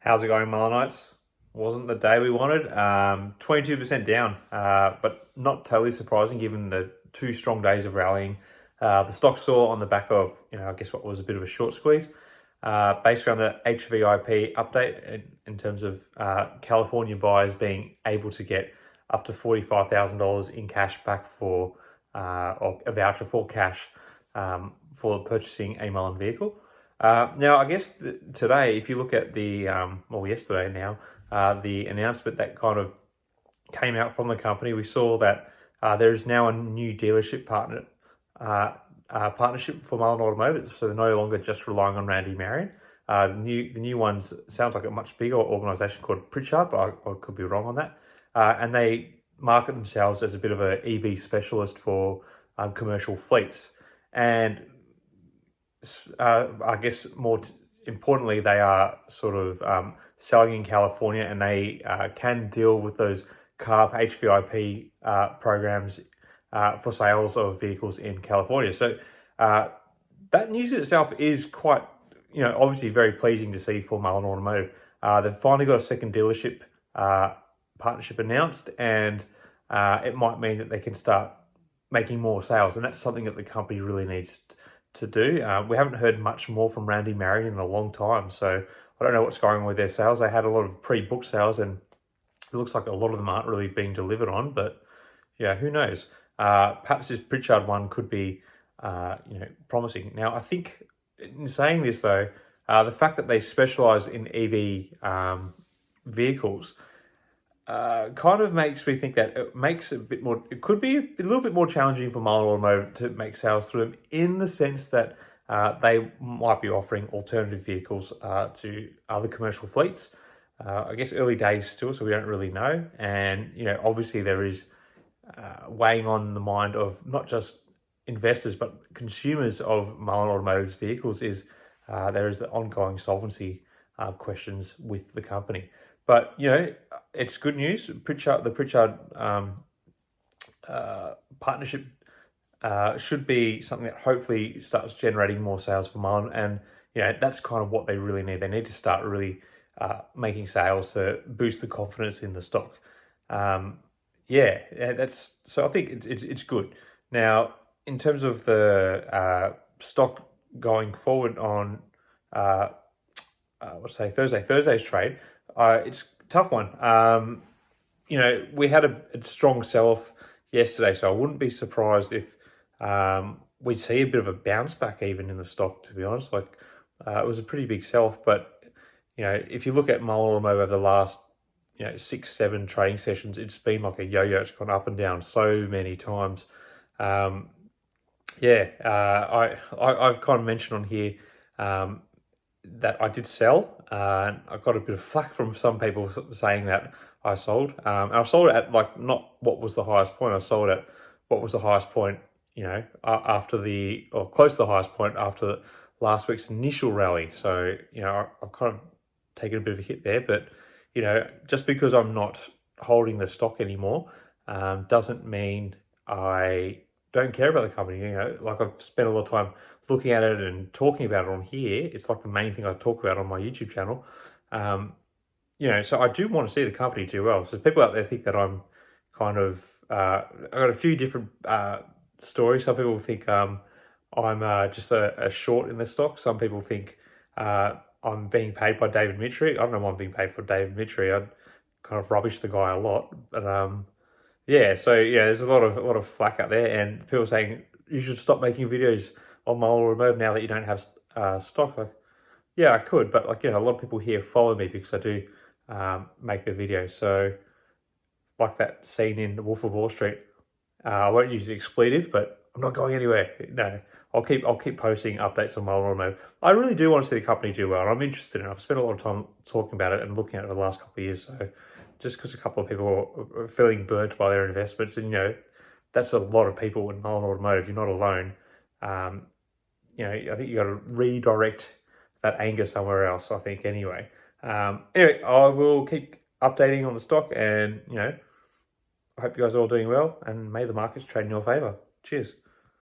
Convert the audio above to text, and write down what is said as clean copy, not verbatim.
How's it going, Mullenites? Wasn't the day we wanted. 22% down, but not totally surprising given the two strong days of rallying. The stock saw on the back of, I guess what was a bit of a short squeeze, based around the HVIP update in terms of California buyers being able to get up to $45,000 in cash back for, or a voucher for cash for purchasing a Mullen vehicle. Now, I guess today, if you look at the, yesterday now, the announcement that kind of came out from the company, we saw that there is now a new dealership partnership for Mullen Automotive, so they're no longer just relying on Randy Marion. The new ones sounds like a much bigger organisation called Pritchards, but I could be wrong on that. And they market themselves as a bit of an EV specialist for commercial fleets. And I guess more importantly, they are sort of selling in California, and they can deal with those CARB HVIP programs for sales of vehicles in California. So that news in itself is quite, obviously very pleasing to see for Mullen Automotive. They've finally got a second dealership partnership announced, and it might mean that they can start making more sales, and that's something that the company really needs to do. We haven't heard much more from Randy Marion in a long time, so I don't know what's going on with their sales. They had a lot of pre-booked sales, and it looks like a lot of them aren't really being delivered on, but yeah, who knows? Perhaps this Pritchard one could be, promising. Now, I think in saying this though, the fact that they specialize in EV vehicles kind of makes me think that it could be a little bit more challenging for Mullen Automotive to make sales through them, in the sense that they might be offering alternative vehicles to other commercial fleets. I guess early days still, so we don't really know. And, obviously there is weighing on the mind of not just investors, but consumers of Mullen Automotive's vehicles is there is the ongoing solvency questions with the company. But, it's good news. The Pritchard partnership should be something that hopefully starts generating more sales for Mullen. And, that's kind of what they really need. They need to start really making sales to boost the confidence in the stock. So I think it's good. Now, in terms of the stock going forward on, Thursday's trade, it's a tough one. We had a strong sell-off yesterday, so I wouldn't be surprised if we'd see a bit of a bounce back even in the stock, to be honest. It was a pretty big sell-off, but, if you look at Mullen Automotive over the last, 6-7 trading sessions, it's been like a yo-yo. It's gone up and down so many times. I've kind of mentioned on here that I did sell. I got a bit of flack from some people saying that I sold. And I sold it at not what was the highest point. I sold at what was the highest point, after or close to the highest point after last week's initial rally. So, I've kind of taken a bit of a hit there, but, just because I'm not holding the stock anymore, doesn't mean I don't care about the company. I've spent a lot of time looking at it and talking about it on here. It's like the main thing I talk about on my YouTube channel. So I do want to see the company do well. So people out there think that I'm kind of, I've got a few different stories. Some people think I'm just a short in the stock. Some people think I'm being paid by David Mitri. I don't know why I'm being paid for David Mitri. I kind of rubbish the guy a lot. But there's a lot of flack out there, and people saying you should stop making videos on Mullen Automotive now that you don't have stock. I could, but a lot of people here follow me because I do make the videos. So, like that scene in The Wolf of Wall Street, I won't use the expletive, but I'm not going anywhere. No, I'll keep posting updates on Mullen Automotive. I really do want to see the company do well, and I'm interested in it. I've spent a lot of time talking about it and looking at it the last couple of years. So, just because a couple of people are feeling burnt by their investments, and that's a lot of people in Mullen Automotive. You're not alone. I think you got to redirect that anger somewhere else, I think, anyway. Anyway, I will keep updating on the stock, and, I hope you guys are all doing well, and may the markets trade in your favor. Cheers.